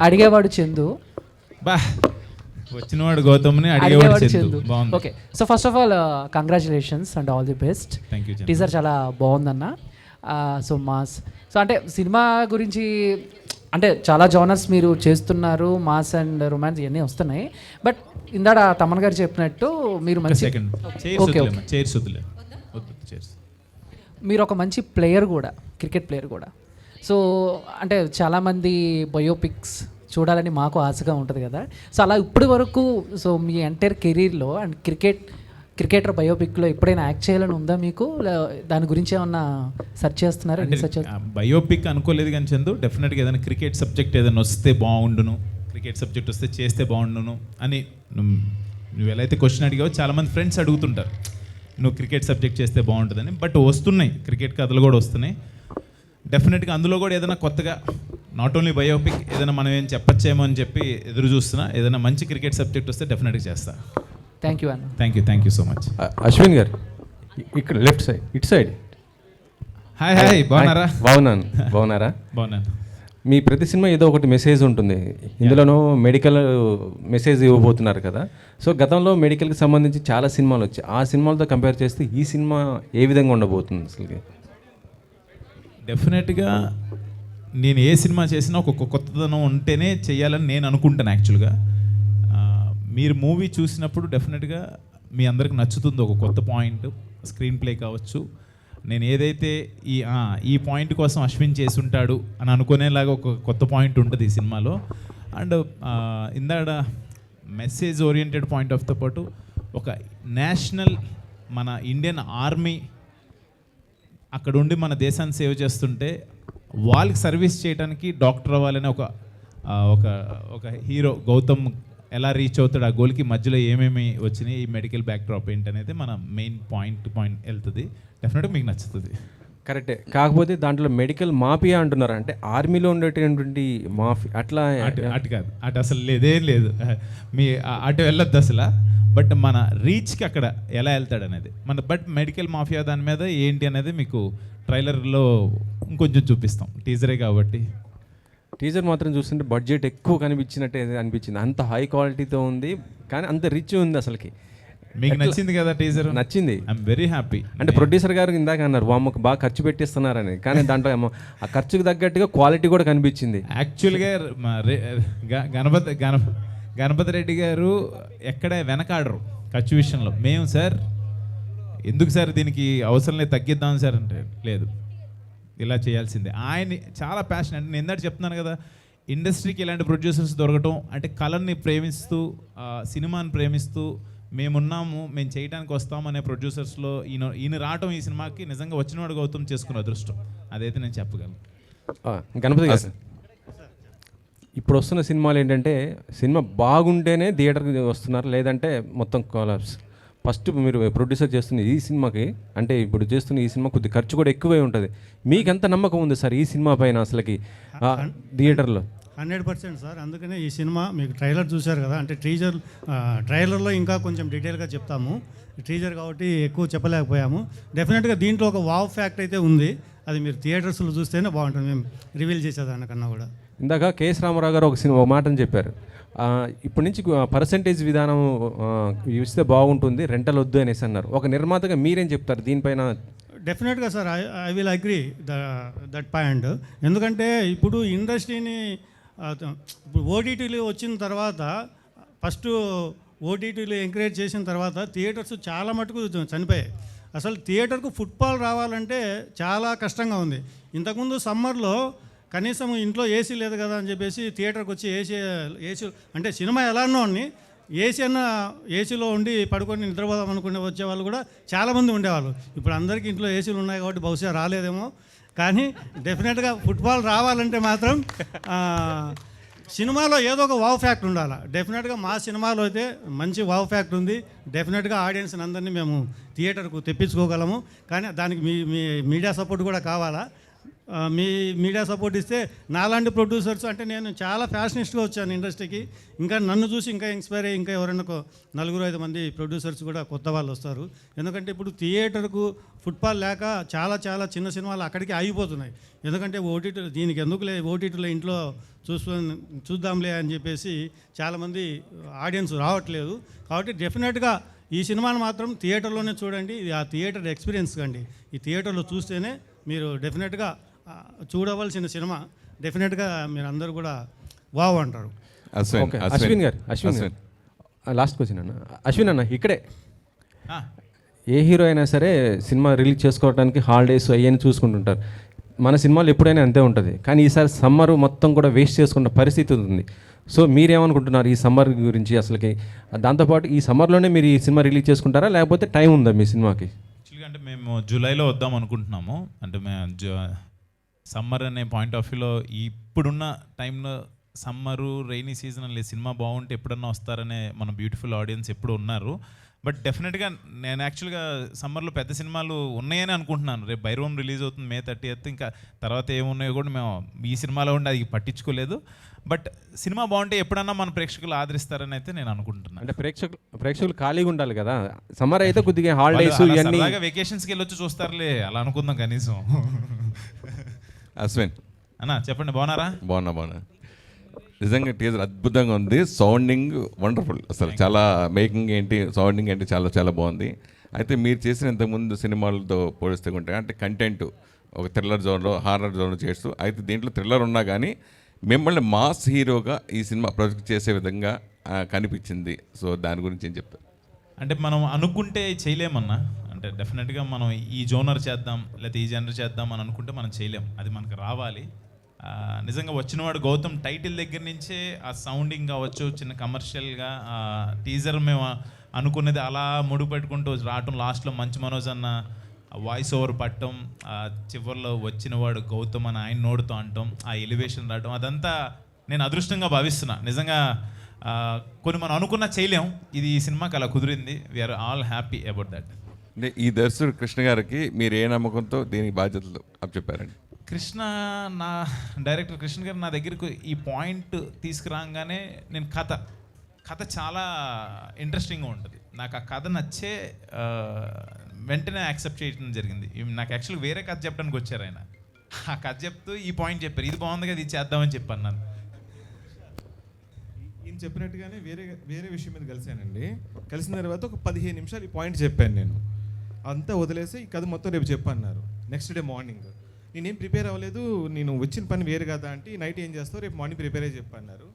అడిగేవాడు చందు. బా వచ్చినవాడు గౌతమ్ని అడిగేవాడు చందు. బాగుంది. Okay, so first of all congratulations and all the best. Thank you. Teaser చాలా బాగుందన్న. సో మాస్, సో అంటే సినిమా గురించి అంటే చాలా జానర్స్ మీరు చేస్తున్నారు, మాస్ అండ్ రొమాన్స్ ఇవన్నీ వస్తున్నాయి. బట్ ఇందాడ తమన్ గారు చెప్పినట్టు మీరు మంచి మీరు ఒక మంచి ప్లేయర్ కూడా, క్రికెట్ ప్లేయర్ కూడా. సో అంటే చాలామంది బయోపిక్స్ చూడాలని మాకు ఆశగా ఉంటుంది కదా. సో అలా ఇప్పటి వరకు సో మీ ఎంటైర్ కెరీర్లో అండ్ క్రికెటర్ బయోపిక్లో ఎప్పుడైనా యాక్ట్ చేయాలని ఉందా మీకు? దాని గురించి ఏమన్నా సెర్చ్ చేస్తున్నారా? బయోపిక్ అనుకోలేదు కానీ చందు, డెఫినెట్గా ఏదైనా క్రికెట్ సబ్జెక్ట్ ఏదైనా వస్తే బాగుండును, క్రికెట్ సబ్జెక్ట్ వస్తే చేస్తే బాగుండును అని నువ్వు ఎలా అయితే క్వశ్చన్ అడిగావో చాలామంది ఫ్రెండ్స్ అడుగుతుంటారు నువ్వు క్రికెట్ సబ్జెక్ట్ చేస్తే బాగుంటుందని. బట్ వస్తున్నాయి, క్రికెట్ కథలు కూడా వస్తున్నాయి డెఫినెట్గా. అందులో కూడా ఏదైనా కొత్తగా నాట్ ఓన్లీ బయోపిక్ ఏదైనా మనం ఏం చెప్పచ్చేమో అని చెప్పి ఎదురు చూస్తున్నా. ఏదైనా మంచి క్రికెట్ సబ్జెక్ట్ వస్తే డెఫినెట్గా చేస్తా. థ్యాంక్ యూ అన్న. Thank you so much. Ashwin గారు ఇక్కడ లెఫ్ట్ సైడ్, ఇటు సైడ్. హాయ్ బాగున్నారా? బాగున్నారా? బాగున్నాను. మీ ప్రతి సినిమా ఏదో ఒకటి మెసేజ్ ఉంటుంది, ఇందులోనూ మెడికల్ మెసేజ్ ఇవ్వబోతున్నారు కదా. సో గతంలో మెడికల్కి సంబంధించి చాలా సినిమాలు వచ్చాయి, ఆ సినిమాలతో కంపేర్ చేస్తే ఈ సినిమా ఏ విధంగా ఉండబోతుంది అసలుకి? డెఫినెట్గా నేను ఏ సినిమా చేసినా ఒక కొత్తదనం ఉంటేనే చేయాలని నేను అనుకుంటాను యాక్చువల్గా. మీరు మూవీ చూసినప్పుడు డెఫినెట్గా మీ అందరికి నచ్చుతుంది ఒక కొత్త పాయింట్, స్క్రీన్ ప్లే కావచ్చు. నేను ఏదైతే ఈ పాయింట్ కోసం అశ్విన్ చేసి ఉంటాడు అని అనుకునేలాగా ఒక కొత్త పాయింట్ ఉంటుంది ఈ సినిమాలో. అండ్ ఇందాడ మెసేజ్ ఓరియంటెడ్ పాయింట్ ఆఫ్తో పాటు ఒక నేషనల్ మన ఇండియన్ ఆర్మీ అక్కడ ఉండి మన దేశాన్ని సేవ్ చేస్తుంటే వాళ్ళకి సర్వీస్ చేయడానికి డాక్టర్ అవ్వాలని ఒక హీరో గౌతమ్ ఎలా రీచ్ అవుతాడు, ఆ గోల్కి మధ్యలో ఏమేమి వచ్చినాయి, ఈ మెడికల్ బ్యాక్డ్రాప్ ఏంటి అనేది మన మెయిన్ పాయింట్ వెళ్తుంది. డెఫినెట్గా మీకు నచ్చుతుంది. కరెక్టే. కాకపోతే దాంట్లో మెడికల్ మాఫియా అంటున్నారు, అంటే ఆర్మీలో ఉండేటటువంటి మాఫియా అట్లా అటు కాదు, అటు అసలు లేదేం లేదు. మీ అటు వెళ్ళొద్దు అసలు. బట్ మన రీచ్కి అక్కడ ఎలా వెళ్తాడు అనేది బట్ మెడికల్ మాఫియా దాని మీద ఏంటి అనేది మీకు ట్రైలర్లో ఇంకొంచెం చూపిస్తాం, టీజరే కాబట్టి. టీజర్ మాత్రం చూస్తుంటే బడ్జెట్ ఎక్కువ కనిపించినట్టే అనిపించింది, అంత హై క్వాలిటీతో ఉంది కానీ అంత రిచ్ ఉంది అసలుకి. మీకు నచ్చింది కదా టీజర్? నచ్చింది, ఐఎమ్ వెరీ హ్యాపీ. అంటే ప్రొడ్యూసర్ గారు ఇందాక అన్నారు వామ్మకు బాగా ఖర్చు పెట్టిస్తున్నారని, కానీ దాంట్లో ఆ ఖర్చుకు తగ్గట్టుగా క్వాలిటీ కూడా కనిపించింది. యాక్చువల్గా గణపతి రెడ్డి గారు ఎక్కడ వెనకాడరు ఖర్చు విషయంలో. మేము సార్ ఎందుకు సార్ దీనికి అవసరం లేదు తగ్గిద్దాం సార్ అంటే లేదు, ఇలా చేయాల్సిందే. ఆయన చాలా ప్యాషన్. అంటే నేను ఇందాక చెప్తున్నాను కదా, ఇండస్ట్రీకి ఇలాంటి ప్రొడ్యూసర్స్ దొరకటం అంటే కళని ప్రేమిస్తూ సినిమాని ప్రేమిస్తూ మేమున్నాము, మేము చేయడానికి వస్తాము అనే ప్రొడ్యూసర్స్లో ఈయన రావటం ఈ సినిమాకి నిజంగా వచ్చినవాడు గౌతమ్ చేసుకున్న అదృష్టం, అదైతే నేను చెప్పగలను. గణపతి గారు, ఇప్పుడు వస్తున్న సినిమాలు ఏంటంటే సినిమా బాగుంటేనే థియేటర్కి వస్తున్నారు, లేదంటే మొత్తం కొలాప్స్. ఫస్ట్ మీరు ప్రొడ్యూసర్ చేస్తున్న ఈ సినిమాకి, అంటే ఇప్పుడు చేస్తున్న ఈ సినిమా కొద్ది ఖర్చు కూడా ఎక్కువే ఉంటుంది. మీకు ఎంత నమ్మకం ఉంది సార్ ఈ సినిమా పైన అసలుకి థియేటర్లో? 100% సార్. అందుకనే ఈ సినిమా మీకు ట్రైలర్ చూశారు కదా, అంటే ట్రైలర్లో ఇంకా కొంచెం డీటెయిల్గా చెప్తాము. టీజర్ కాబట్టి ఎక్కువ చెప్పలేకపోయాము. డెఫినెట్గా దీంట్లో ఒక వావ్ ఫ్యాక్ట్ అయితే ఉంది, అది మీరు థియేటర్స్లో చూస్తేనే బాగుంటుంది, మేము రివీల్ చేసేదానికన్నా కూడా. ఇందాక కేఎస్ రామారావు గారు ఒక మాటని చెప్పారు, ఇప్పటి నుంచి పర్సంటేజ్ విధానం ఇస్తే బాగుంటుంది, రెంటల్ వద్దు అనేసి అన్నారు. ఒక నిర్మాతగా మీరేం చెప్తారు దీనిపైన? డెఫినెట్గా sir, I will agree that point. ఎందుకంటే ఇప్పుడు ఇండస్ట్రీని ఇప్పుడు ఓటీటీలు వచ్చిన తర్వాత, ఫస్ట్ ఓటీటీలు ఎంకరేజ్ చేసిన తర్వాత థియేటర్స్ చాలా మటుకు చనిపోయాయి. అసలు థియేటర్కు ఫుట్ఫాల్ రావాలంటే చాలా కష్టంగా ఉంది. ఇంతకుముందు సమ్మర్లో కనీసం ఇంట్లో ఏసీ లేదు కదా అని చెప్పేసి థియేటర్కి వచ్చి ఏసీ అంటే సినిమా ఎలానో అని ఏసీలో ఉండి పడుకొని నిద్రపోదాం అనుకునే వచ్చేవాళ్ళు కూడా చాలామంది ఉండేవాళ్ళు. ఇప్పుడు అందరికీ ఇంట్లో ఏసీలు ఉన్నాయి కాబట్టి బహుశా రాలేదేమో. కానీ డెఫినెట్గా ఫుట్బాల్ రావాలంటే మాత్రం సినిమాలో ఏదో ఒక వావ్ ఫ్యాక్ట్ ఉండాలి. డెఫినెట్గా మా సినిమాలో అయితే మంచి వావ్ ఫ్యాక్ట్ ఉంది. డెఫినెట్గా ఆడియన్స్ని అందరినీ మేము థియేటర్కు తెప్పించుకోగలము. కానీ దానికి మీ మీడియా సపోర్ట్ కూడా కావాలా. మీ మీడియా సపోర్ట్ ఇస్తే నాలాంటి ప్రొడ్యూసర్స్, అంటే నేను చాలా ఫ్యాషనిస్ట్గా వచ్చాను ఇండస్ట్రీకి, ఇంకా నన్ను చూసి ఇంకా ఇన్స్పైర్ అయ్యి ఇంకా ఎవరైనా 4-5 మంది ప్రొడ్యూసర్స్ కూడా కొత్త వాళ్ళు వస్తారు. ఎందుకంటే ఇప్పుడు థియేటర్కు ఫుట్పాల్ లేక చాలా చాలా చిన్న సినిమాలు అక్కడికి ఆగిపోతున్నాయి. ఎందుకంటే ఓటీటీ దీనికి ఎందుకులే, ఓటీటీలో ఇంట్లో చూద్దాంలే అని చెప్పేసి చాలామంది ఆడియన్స్ రావట్లేదు. కాబట్టి డెఫినెట్గా ఈ సినిమాను మాత్రం థియేటర్లోనే చూడండి. ఇది ఆ థియేటర్ ఎక్స్పీరియన్స్ కండి. ఈ థియేటర్లో చూస్తేనే మీరు డెఫినెట్గా చూడవలసిన సినిమా. డెఫినెట్గా మీరు అందరూ కూడా వావ్ అంటారు. ఓకే, అశ్విన్ గారు లాస్ట్ క్వశ్చన్ అన్న. అశ్విన్ అన్న, ఇక్కడే ఏ హీరో అయినా సరే సినిమా రిలీజ్ చేసుకోవడానికి హాలిడేస్ అయ్యని చూసుకుంటుంటారు. మన సినిమాలు ఎప్పుడైనా అంతే ఉంటుంది. కానీ ఈసారి సమ్మర్ మొత్తం కూడా వేస్ట్ చేసుకున్న పరిస్థితి ఉంది. సో మీరేమనుకుంటున్నారు ఈ సమ్మర్ గురించి? అసలుకి దాంతోపాటు ఈ సమ్మర్లోనే మీరు ఈ సినిమా రిలీజ్ చేసుకుంటారా, లేకపోతే టైం ఉందా మీ సినిమాకి? యాక్చువల్గా అంటే మేము జూలైలో వద్దాం అనుకుంటున్నాము. అంటే మేము సమ్మర్ అనే పాయింట్ ఆఫ్ వ్యూలో ఇప్పుడున్న టైంలో సమ్మరు రైనీ సీజన్ అనే సినిమా బాగుంటే ఎప్పుడన్నా వస్తారనే మన బ్యూటిఫుల్ ఆడియన్స్ ఎప్పుడు ఉన్నారు. బట్ డెఫినెట్గా నేను యాక్చువల్గా సమ్మర్లో పెద్ద సినిమాలు ఉన్నాయని అనుకుంటున్నాను. రేపు బైరోమ్ రిలీజ్ అవుతుంది May 30th. ఇంకా తర్వాత ఏమున్నాయో కూడా మేము ఈ సినిమాలో ఉండి అది పట్టించుకోలేదు. బట్ సినిమా బాగుంటే ఎప్పుడన్నా మన ప్రేక్షకులు ఆదరిస్తారని అయితే నేను అనుకుంటున్నాను. అంటే ప్రేక్షకులు ఖాళీగా ఉండాలి కదా. సమ్మర్ అయితే కొద్దిగా హాలిడేస్ ఇవన్నీ వెకేషన్స్కి వెళ్ళొచ్చి చూస్తారులే, అలా అనుకుందాం కనీసం. అశ్విన్ అన్నా చెప్పండి, బాగున్నారా? బాగున్నా. నిజంగా టీజర్ అద్భుతంగా ఉంది. Sounding wonderful. అసలు చాలా మేకింగ్ ఏంటి, సౌండింగ్ ఏంటి, చాలా చాలా బాగుంది. అయితే మీరు చేసిన ఇంతకుముందు సినిమాలతో పోలిస్తే ఉంటే అంటే కంటెంట్ ఒక థ్రిల్లర్ జోన్లో, హారర్ జోన్లో చేస్తూ, అయితే దీంట్లో థ్రిల్లర్ ఉన్నా కానీ మిమ్మల్ని మాస్ హీరోగా ఈ సినిమా ప్రొజెక్ట్ చేసే విధంగా కనిపించింది. సో దాని గురించి ఏం చెప్తారు? అంటే మనం అనుకుంటే చేయలేమన్నా. అంటే డెఫినెట్గా మనం ఈ జోనర్ చేద్దాం లేకపోతే ఈ జనర్ చేద్దాం అని అనుకుంటే మనం చేయలేం. అది మనకు రావాలి. నిజంగా వచ్చినవాడు గౌతమ్ టైటిల్ దగ్గర నుంచే ఆ సౌండింగ్ కావచ్చు, చిన్న కమర్షియల్గా టీజర్ మేము అనుకున్నది అలా ముడిపెట్టుకుంటూ రావటం, లాస్ట్లో మంచు మనోజ్ అన్న వాయిస్ ఓవర్ పట్టడం, చివరిలో వచ్చినవాడు గౌతమ్ అని ఆయన నోడుతూ అంటాం, ఆ ఎలివేషన్ రావడం, అదంతా నేను అదృష్టంగా భావిస్తున్నా. నిజంగా కొన్ని మనం అనుకున్నా చేయలేం. ఇది ఈ సినిమాకి అలా కుదిరింది. We're all happy about that. అంటే ఈ దర్శకుడు కృష్ణ గారికి మీరు ఏ నమ్మకంతో దీనికి బాధ్యతలు అప్పచెప్పారండి? కృష్ణ, నా డైరెక్టర్ కృష్ణ గారు నా దగ్గరకు ఈ పాయింట్ తీసుకురాగానే నేను కథ చాలా ఇంట్రెస్టింగ్గా ఉంటుంది. నాకు ఆ కథ నచ్చే వెంటనే యాక్సెప్ట్ చేయడం జరిగింది. నాకు యాక్చువల్గా వేరే కథ చెప్పడానికి వచ్చారు ఆయన. ఆ కథ చెప్తూ ఈ పాయింట్ చెప్పారు, ఇది బాగుంది కదా, ఇది చేద్దామని చెప్పాను. నన్ను ఈయన చెప్పినట్టుగానే వేరే విషయం మీద కలిశానండి. కలిసిన తర్వాత ఒక 15 నిమిషాలు ఈ పాయింట్ చెప్పాను నేను. అంతా వదిలేసి ఈ కథ మొత్తం రేపు చెప్పన్నారు. నెక్స్ట్ డే మార్నింగ్ నేనేం ప్రిపేర్ అవ్వలేదు, నేను వచ్చిన పని వేరు కదా అంటే నైట్ ఏం చేస్తావు రేపు మార్నింగ్ ప్రిపేర్ అయ్యి చెప్పన్నారు.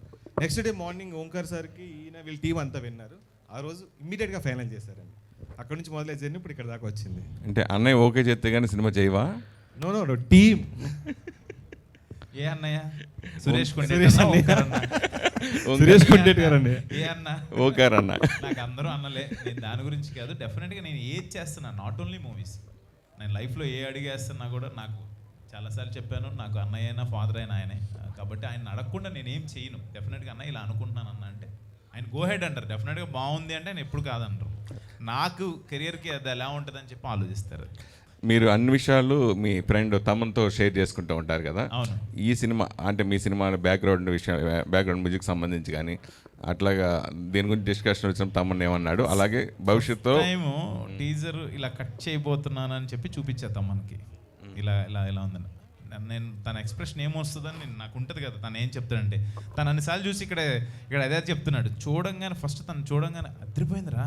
నెక్స్ట్ డే మార్నింగ్ ఓంకార్ సార్కి ఈయన వీళ్ళ టీం అంతా విన్నారు. ఆ రోజు ఇమ్మీడియట్గా ఫైనల్ చేశారండి. అక్కడ నుంచి మొదలై జర్నీ ఇప్పుడు ఇక్కడ దాకా వచ్చింది. అంటే అన్నయ్య ఓకే చేస్తే కానీ సినిమా చేయవా? No team. ఏ అన్నయ్య? సురేష్ కొండేటి గారండి. ఏ అన్న? ఓకే అన్న. నాకు అందరూ అన్నలే. నేను దాని గురించి కాదు, డెఫినెట్గా నేను ఏది చేస్తున్నా, నాట్ ఓన్లీ మూవీస్, నేను లైఫ్లో ఏ అడిగి వేస్తున్నా కూడా నాకు చాలాసార్లు చెప్పాను, నాకు అన్నయ్య అయినా ఫాదర్ అయినా ఆయనే. కాబట్టి ఆయన అడగకుండా నేనేం చేయను. డెఫినెట్గా అన్న ఇలా అనుకుంటున్నాను అన్న అంటే ఆయన గో హెడ్ అంటారు. డెఫినెట్గా బాగుంది అంటే ఆయన ఎప్పుడు కాదంటారు. నాకు కెరియర్కి అది ఎలా ఉంటుందని చెప్పి ఆలోచిస్తారు. మీరు అన్ని విషయాలు మీ ఫ్రెండ్ తమన్తో షేర్ చేసుకుంటూ ఉంటారు కదా. అవును. ఈ సినిమా అంటే మీ సినిమా బ్యాక్గ్రౌండ్ మ్యూజిక్ సంబంధించి కానీ అట్లాగా దీని గురించి డిస్కషన్ వచ్చిన తమన్ ఏమన్నాడు, అలాగే భవిష్యత్తులో టైము టీజర్ ఇలా కట్ చేయబోతున్నానని చెప్పి చూపించేద్దాం మనకి, ఇలా ఇలా ఇలా ఉందని. నేను తన ఎక్స్ప్రెషన్ ఏమొస్తుందని నాకు ఉంటుంది కదా, తను ఏం చెప్తాడంటే తను అన్నిసార్లు చూసి ఇక్కడ అదే చెప్తున్నాడు. చూడంగానే ఫస్ట్ తను చూడంగానే అదిరిపోయిందిరా,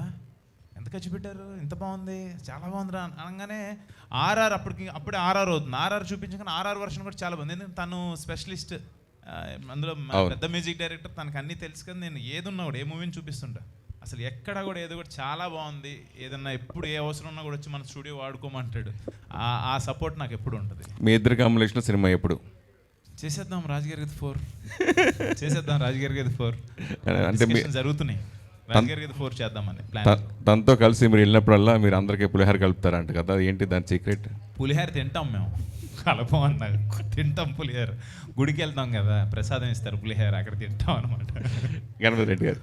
ఎంత ఖర్చు పెట్టారు, ఎంత బాగుంది, చాలా బాగుందిరా అనగానే అప్పుడే ఆర్ఆర్ అవుతుంది. ఆర్ఆర్ చూపించగానే ఆర్ఆర్ వర్షన్ కూడా చాలా బాగుంది. ఎందుకంటే తను స్పెషలిస్ట్ అందులో పెద్ద మ్యూజిక్ డైరెక్టర్, తనకు అన్నీ తెలుసు కదా. నేను ఏదున్నా కూడా ఏ మూవీని చూపిస్తుంటా, అసలు ఎక్కడ కూడా ఏదో కూడా చాలా బాగుంది, ఏదన్నా ఎప్పుడు ఏ అవసరం ఉన్నా కూడా వచ్చి మన స్టూడియో వాడుకోమంటాడు. ఆ సపోర్ట్ నాకు ఎప్పుడు ఉంటుంది. మీ ఇద్దరు కాంబినేషన్ సినిమా ఎప్పుడు చేసేద్దాం? రాజుగారి గది 4 చేసేద్దాం. రాజుగారి గది 4 అంటే జరుగుతున్నాయి. రాజుగారి గది 4 చేద్దామని ప్లాన్. తనతో కలిసి మీరు వెళ్ళినప్పుడల్లా మీరు అందరికీ పులిహార కలుపుతారంట కదా, ఏంటి దాని సీక్రెట్? పులిహార తింటాం మేము, కలపమన్నా తింటాం. పులిహార గుడికి వెళ్తాం కదా, ప్రసాదం ఇస్తారు పులిహార, అక్కడ తింటాం అనమాట. గణపతి రెడ్డి గారు,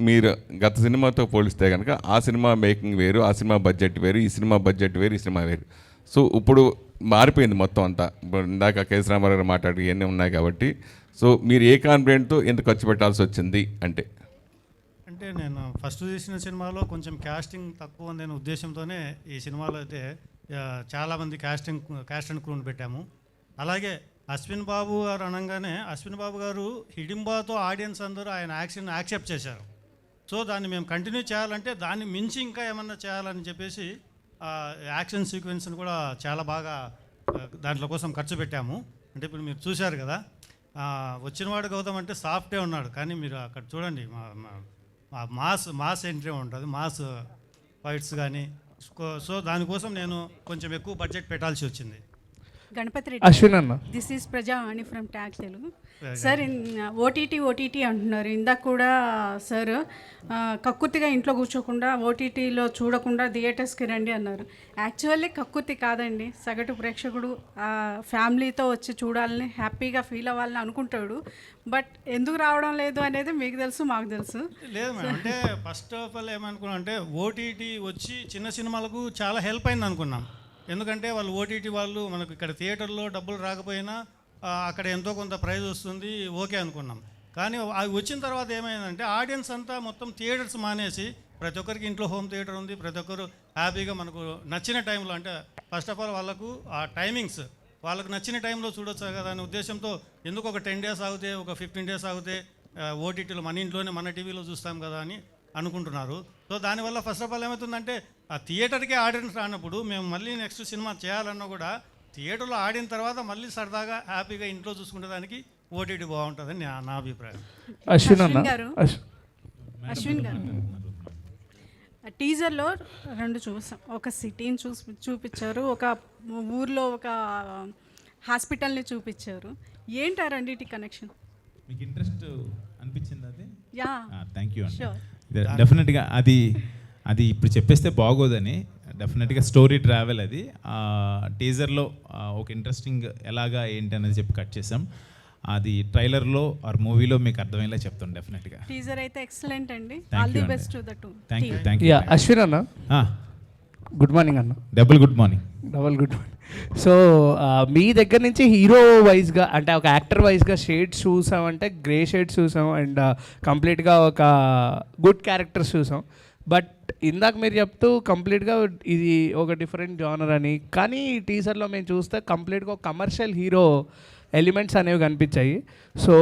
మీరు గత సినిమాతో పోలిస్తే కనుక ఆ సినిమా మేకింగ్ వేరు, ఆ సినిమా బడ్జెట్ వేరు, ఈ సినిమా బడ్జెట్ వేరు, ఈ సినిమా వేరు. సో ఇప్పుడు మారిపోయింది మొత్తం అంతా. ఇప్పుడు ఇందాక కేఎస్ రామారావు గారు మాట్లాడి ఇవన్నీ ఉన్నాయి కాబట్టి, సో మీరు ఏ కాన్ఫిడెంట్తో ఎంత ఖర్చు పెట్టాల్సి వచ్చింది అంటే? అంటే నేను ఫస్ట్ చేసిన సినిమాలో కొంచెం క్యాస్టింగ్ తక్కువ ఉందనే ఉద్దేశంతోనే ఈ సినిమాలో అయితే చాలామంది క్యాస్ట్ అండ్ క్రూని పెట్టాము. అలాగే అశ్విన్ బాబు గారు అనగానే అశ్విన్ బాబు గారు హిడింబాతో ఆడియన్స్ అందరూ ఆయన యాక్షన్ యాక్సెప్ట్ చేశారు. సో దాన్ని మేము కంటిన్యూ చేయాలంటే దాన్ని మించి ఇంకా ఏమన్నా చేయాలని చెప్పేసి యాక్షన్ సీక్వెన్స్ని కూడా చాలా బాగా దాంట్లో కోసం ఖర్చు పెట్టాము. అంటే ఇప్పుడు మీరు చూశారు కదా, వచ్చినవాడు గౌతమ్ అంటే సాఫ్టే ఉన్నాడు, కానీ మీరు అక్కడ చూడండి మాస్ ఎంట్రీ ఉంటుంది, మాస్ ఫైట్స్ కానీ. సో దానికోసం నేను కొంచెం ఎక్కువ బడ్జెట్ పెట్టాల్సి వచ్చింది. గణపతి రెడ్డి, అశ్విన్ అన్న, this is Prajavani from tag Telugu. Sir OTT అంటున్నారు. ఇందాక కూడా సార్ కక్కుర్తిగా ఇంట్లో కూర్చోకుండా ఓటీటీలో చూడకుండా థియేటర్స్కి రండి అన్నారు. యాక్చువల్లీ కక్కుర్తి కాదండి, సగటు ప్రేక్షకుడు ఫ్యామిలీతో వచ్చి చూడాలని హ్యాపీగా ఫీల్ అవ్వాలని అనుకుంటాడు. బట్ ఎందుకు రావడం లేదు అనేది మీకు తెలుసు, మాకు తెలుసు. లేదు మేడం, అంటే ఫస్ట్ ఆఫ్ ఆల్ ఏమనుకున్నాం అంటే ఓటీటీ వచ్చి చిన్న సినిమాలకు చాలా హెల్ప్ అయింది అనుకున్నాం. ఎందుకంటే వాళ్ళు ఓటీటీ వాళ్ళు మనకు ఇక్కడ థియేటర్లో డబ్బులు రాకపోయినా అక్కడ ఎంతో కొంత ప్రైజ్ వస్తుంది, ఓకే అనుకున్నాం. కానీ అవి వచ్చిన తర్వాత ఏమైందంటే ఆడియన్స్ అంతా మొత్తం థియేటర్స్ మానేసి, ప్రతి ఒక్కరికి ఇంట్లో హోమ్ థియేటర్ ఉంది, ప్రతి ఒక్కరు హ్యాపీగా మనకు నచ్చిన టైంలో, అంటే ఫస్ట్ ఆఫ్ ఆల్ వాళ్ళకు ఆ టైమింగ్స్ వాళ్ళకు నచ్చిన టైంలో చూడొచ్చు కదా అనే ఉద్దేశంతో ఎందుకు ఒక 10 days ఆగితే, ఒక 15 days ఆగితే ఓటీటీలో మన ఇంట్లోనే మన టీవీలో చూస్తాం కదా అని అనుకుంటున్నారు. సో దానివల్ల ఫస్ట్ ఆఫ్ ఆల్ ఏమవుతుందంటే ఆ థియేటర్కే ఆడియన్స్ రానప్పుడు మేము మళ్ళీ నెక్స్ట్ సినిమా చేయాలన్నా కూడా థియేటర్లో ఆడిన తర్వాత మళ్ళీ సరదాగా హ్యాపీగా ఇంట్లో చూసుకునే దానికి ఓటీటీ బాగుంటుందని నా అభిప్రాయం. అశ్విన్ గారు, అశ్విన్ గారు, టీజర్లో 2 చూసాం. ఒక సిటీని చూపించారు, ఒక ఊర్లో ఒక హాస్పిటల్ని చూపించారు. ఏంటి ఆ రెండింటి కనెక్షన్? మీకు ఇంట్రెస్ట్ అనిపించింది అది? యా, థ్యాంక్ యూ అండి. షూర్. డెఫినెట్గా అది ఇప్పుడు చెప్పేస్తే బాగోదని, డెఫినెట్గా స్టోరీ ట్రావెల్ అది. టీజర్లో ఒక ఇంట్రెస్టింగ్ ఎలాగా ఏంటి అనేది చెప్పి కట్ చేసాం. అది ట్రైలర్లో ఆర్ మూవీలో మీకు అర్థమయ్యేలా చెప్తాను డెఫినెట్గా. టీజర్ అయితే ఎక్సలెంట్ అండి. Thank all the you best to the to. Thank you, thank you. Yeah Ashwin అన్న, గుడ్ మార్నింగ్ అన్న. Double good morning. Double good morning. So మీ దగ్గర నుంచి హీరో వైజ్గా, అంటే ఒక యాక్టర్ వైజ్గా షేడ్స్ చూసామంటే గ్రే షేడ్స్ చూసాం, అండ్ కంప్లీట్గా ఒక గుడ్ క్యారెక్టర్స్ చూసాం. బట్ ఇందాక మీరు చెప్తూ కంప్లీట్గా ఇది ఒక డిఫరెంట్ జానర్ అని, కానీ ఈ టీజర్లో మేము చూస్తే కంప్లీట్గా ఒక కమర్షియల్ హీరో ఎలిమెంట్స్ అనేవి కనిపించాయి. So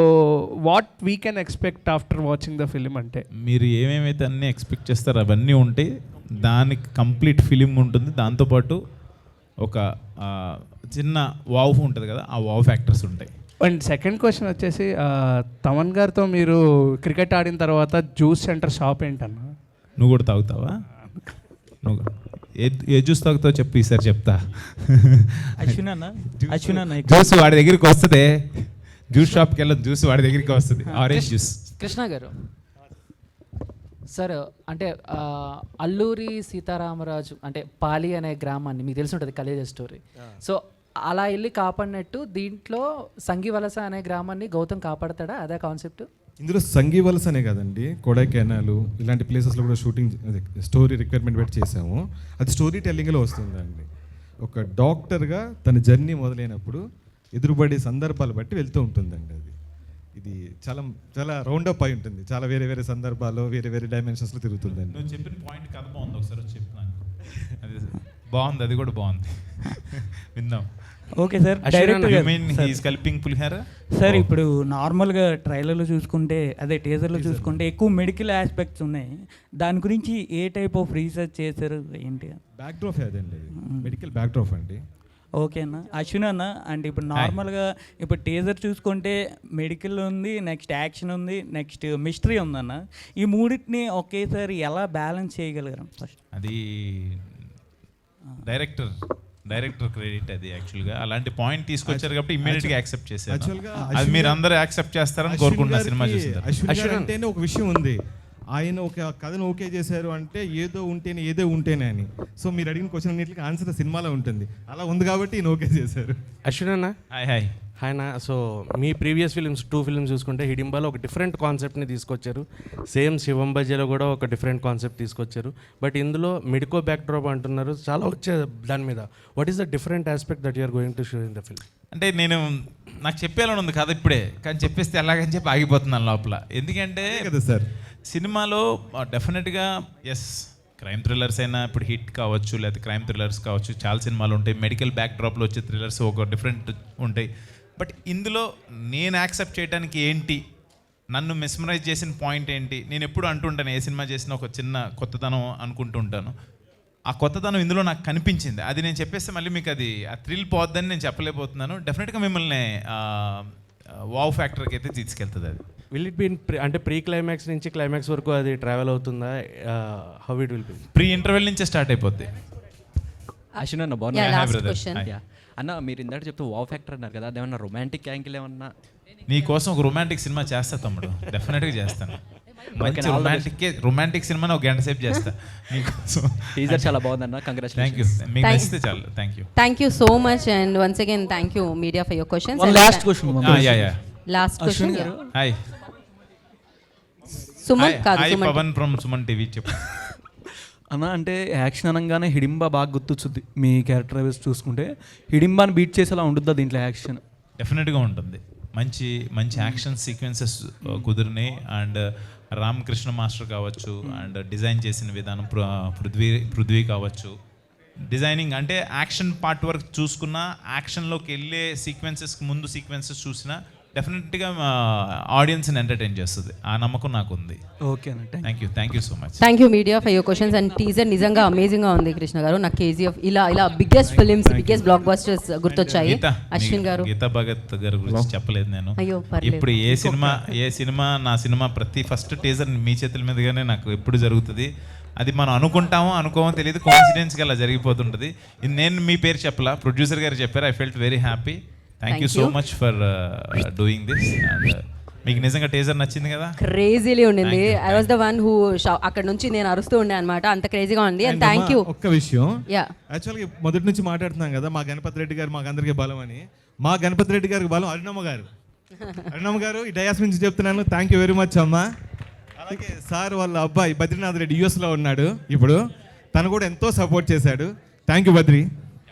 what we can expect after watching the film? అంటే మీరు ఏమేమైతే అన్నీ ఎక్స్పెక్ట్ చేస్తారో అవన్నీ ఉంటాయి, దానికి కంప్లీట్ ఫిలిం ఉంటుంది. దాంతోపాటు ఒక చిన్న వావ్ ఉంటుంది కదా, ఆ వావ్ ఫ్యాక్టర్స్ ఉంటాయి. అండ్ సెకండ్ క్వశ్చన్ వచ్చేసి, తమన్ గారితో మీరు క్రికెట్ ఆడిన తర్వాత జ్యూస్ సెంటర్ షాప్ ఏంటన్నా? నువ్వు కూడా తాగుతావా? నువ్వు ఏ జ్యూస్ తాగుతావు చెప్పు, ఈసారి చెప్తా. అశ్విన్ అన్న జ్యూస్ వాడి దగ్గరికి వస్తుంది, జ్యూస్ షాప్కి వెళ్ళదు, జ్యూస్ వాడి దగ్గరికి వస్తుంది, ఆరెంజ్ జ్యూస్. కృష్ణ గారు సార్, అంటే అల్లూరి సీతారామరాజు అంటే పాలి అనే గ్రామాన్ని మీకు తెలిసి ఉంటుంది, కలేజ స్టోరీ. సో అలా వెళ్ళి కాపాడినట్టు దీంట్లో సంగివలస అనే గ్రామాన్ని గౌతమ్ కాపాడతాడా? అదే కాన్సెప్ట్ ఇందులో సంగీవలస అనే కదండి, కొడైకెనాల్ ఇలాంటి ప్లేసెస్లో కూడా షూటింగ్ స్టోరీ రిక్వైర్మెంట్ పెట్టి చేసాము. అది స్టోరీ టెల్లింగ్లో వస్తుందండి. ఒక డాక్టర్గా తన జర్నీ మొదలైనప్పుడు ఎదురుపడే సందర్భాలు బట్టి వెళ్తూ ఉంటుందండి. అది ఇది చాలా చాలా రౌండ్ అప్ అయి ఉంటుంది, చాలా వేరే వేరే సందర్భాల్లో వేరే వేరే డైమెన్షన్స్లో తిరుగుతుందండి. నువ్వు చెప్పిన పాయింట్ కథ బాగుంది, ఒకసారి చెప్తున్నాను. అది బాగుంది, అది కూడా బాగుంది, విందాం. ఓకే సార్, డైరెక్టర్ సార్ ఇప్పుడు నార్మల్గా ట్రైలర్లో చూసుకుంటే, అదే టీజర్లో చూసుకుంటే ఎక్కువ మెడికల్ ఆస్పెక్ట్స్ ఉన్నాయి. దాని గురించి ఏ టైప్ ఆఫ్ రీసెర్చ్ చేశారు ఏంటి? బ్యాక్డ్రాప్ అదండి, మెడికల్ బ్యాక్డ్రాప్ అండి. ఓకే అన్న. అశ్విన్ అన్న, అంటే ఇప్పుడు నార్మల్గా ఇప్పుడు టీజర్ చూసుకుంటే మెడికల్ ఉంది, నెక్స్ట్ యాక్షన్ ఉంది, నెక్స్ట్ మిస్టరీ ఉందన్న. ఈ మూడింటిని ఒకేసారి ఎలా బ్యాలెన్స్ చేయగలిగారు? ఫస్ట్ అది డైరెక్టర్ క్రెడిట్. అది యాక్చువల్గా అలాంటి పాయింట్ తీసుకొచ్చారు కాబట్టి ఇమ్మీడియట్గా యాక్సెప్ట్ చేశారు. అది మీరు అందరూ యాక్సెప్ట్ చేస్తారని కోరుకుంటున్నా సినిమా చూసి. అశ్విన్ అంటేనే ఒక విషయం ఉంది, ఆయన ఒక కథను ఓకే చేశారు అంటే ఏదో ఉంటేనే అని. సో మీరు అడిగిన క్వశ్చన్ అన్నింటికి ఆన్సర్ సినిమాలో ఉంటుంది. అలా ఉంది కాబట్టి ఈయన ఓకే చేశారు. అశ్విన్ అన్న హాయ్ హాయ్. ఆయన సో మీ ప్రీవియస్ ఫిల్మ్స్ 2 ఫిల్మ్స్ చూసుకుంటే హిడింబాలో ఒక డిఫరెంట్ కాన్సెప్ట్ని తీసుకొచ్చారు. సేమ్ శివం బజ్జీలో కూడా ఒక డిఫరెంట్ కాన్సెప్ట్ తీసుకొచ్చారు. బట్ ఇందులో మెడికో బ్యాక్డ్రాప్ అంటున్నారు, చాలా వచ్చే దాని మీద. What is the different aspect that you're going to show in the film? అంటే నాకు చెప్పేలా ఉంది కదా ఇప్పుడే, కానీ చెప్పేస్తే ఎలాగని చెప్పి ఆగిపోతున్నాను లోపల. ఎందుకంటే కదా సార్, సినిమాలో డెఫినెట్గా ఎస్ క్రైమ్ థ్రిల్లర్స్ అయినా ఇప్పుడు హిట్ కావచ్చు, లేకపోతే క్రైమ్ థ్రిల్లర్స్ కావచ్చు, చాలా సినిమాలు ఉంటాయి. మెడికల్ బ్యాక్డ్రాప్లో వచ్చే థ్రిల్లర్స్ ఒక డిఫరెంట్ ఉంటాయి. బట్ ఇందులో నేను యాక్సెప్ట్ చేయడానికి ఏంటి, నన్ను మెస్మరైజ్ చేసిన పాయింట్ ఏంటి, నేను ఎప్పుడు అంటుంటాను ఏ సినిమా చేసినా ఒక చిన్న కొత్తదనం అనుకుంటూ ఉంటాను. ఆ కొత్తదనం ఇందులో నాకు కనిపించింది. అది నేను చెప్పేస్తే మళ్ళీ మీకు అది ఆ థ్రిల్ పోద్దని నేను చెప్పలేకపోతున్నాను. డెఫినెట్గా మిమ్మల్ని వావ్ ఫ్యాక్టర్కి అయితే తీసుకెళ్తుంది అది. విల్ ఇట్ బి అంటే ప్రీ క్లైమాక్స్ నుంచి క్లైమాక్స్ వరకు అది ట్రావెల్ అవుతుందా? How it will be? Pre interval నుంచే స్టార్ట్ అయిపోద్ది. అశ్విన్ అన్న Yeah, బాగున్నా last question. అన్న, మీరు ఇందాక చెప్తూ వావ్ ఫ్యాక్టర్ అన్నారు కదా, అదేమన్నా రొమాంటిక్ యాంగిల్ ఏమన్నా? నీ కోసం ఒక రొమాంటిక్ సినిమా చేస్తా తమ్ముడు, డెఫినెట్గా చేస్తాను. మంచి రొమాంటిక్ సినిమా ఒక గంట సేపు చేస్తా నీకోసం. టీజర్ చాలా బాగుందన్న, థ్యాంక్ యూ. కంగ్రాచులేషన్స్. మీకు నచ్చితే చాలు. Thank you. Thank you so much, and once again thank you media for your questions. One And last question. Last question. Yeah. Hi Suman కాదు, hi Suman. Pavan from Suman TV. చెప్పు అన్న. అంటే action అనగానే హిడింబా బాగా గుర్తొచ్చుద్ది. మీ character wise చూసుకుంటే హిడింబాని beat చేసేలా ఉంటుందా దీంట్లో యాక్షన్? డెఫినెట్గా ఉంటుంది. మంచి మంచి యాక్షన్ సీక్వెన్సెస్ కుదిరినాయి. అండ్ రామకృష్ణ మాస్టర్ కావచ్చు, అండ్ డిజైన్ చేసిన విధానం పృథ్వీ కావచ్చు. డిజైనింగ్ అంటే యాక్షన్ పార్ట్ వరకు చూసుకున్నా, యాక్షన్లోకి వెళ్ళే సీక్వెన్సెస్కి ముందు సీక్వెన్సెస్ చూసినా డెఫినెట్గా ఆడియన్స్ని ఎంటర్టైన్ చేస్తుంది. ఆ నమ్మకం నాకు ఉంది. ఓకే అన్న, thank you so much. Thank you media for your questions, and teaser నిజంగా అమేజింగ్ గా ఉంది కృష్ణ గారు. నాకు KGF ఇలా biggest films, biggest blockbusters గుర్తొచ్చాయి. అశ్విన్ గారు, గీతా భగత్ గారి గురించి చెప్పలేదు నేను. అయ్యో పర్లేదు. ఇప్పుడు నా సినిమా ప్రతి ఫస్ట్ టీజర్ మీ చేతుల మీదుగానే నాకు ఎప్పుడు జరుగుతుంది. అది మనం అనుకోమో తెలియదు, కోఇన్సిడెన్స్గా అలా జరిగిపోతుంటుంది. నేను మీ పేరు చెప్పలా, ప్రొడ్యూసర్ గారు చెప్పారు. I felt very happy. Thank you so much for doing this. And మీకు నిజంగా టీజర్ నచ్చింది కదా? క్రేజీలీ ఉండింది. I was the one who అక్కడ నుంచి నేను అరుస్తూ ఉండే అనమాట, అంత క్రేజీగా ఉంది. And thank you. ఒక్క విషయం, యా, యాక్చువల్గా మొదటి నుంచి మాట్లాడుతున్నాం కదా, మా గణపతి రెడ్డి గారు మాకు అందరికీ బలం అని. మా గణపతి రెడ్డి గారికి బలం అరుణమ్మ గారు. ఈ డయాస్ నుంచి చెప్తున్నాను, థ్యాంక్ యూ వెరీ మచ్ అమ్మా. అలాగే సార్ వాళ్ళ అబ్బాయి బద్రీనాథ్ రెడ్డి యూఎస్లో ఉన్నాడు ఇప్పుడు, తను కూడా ఎంతో సపోర్ట్ చేశాడు. Thank you Badri.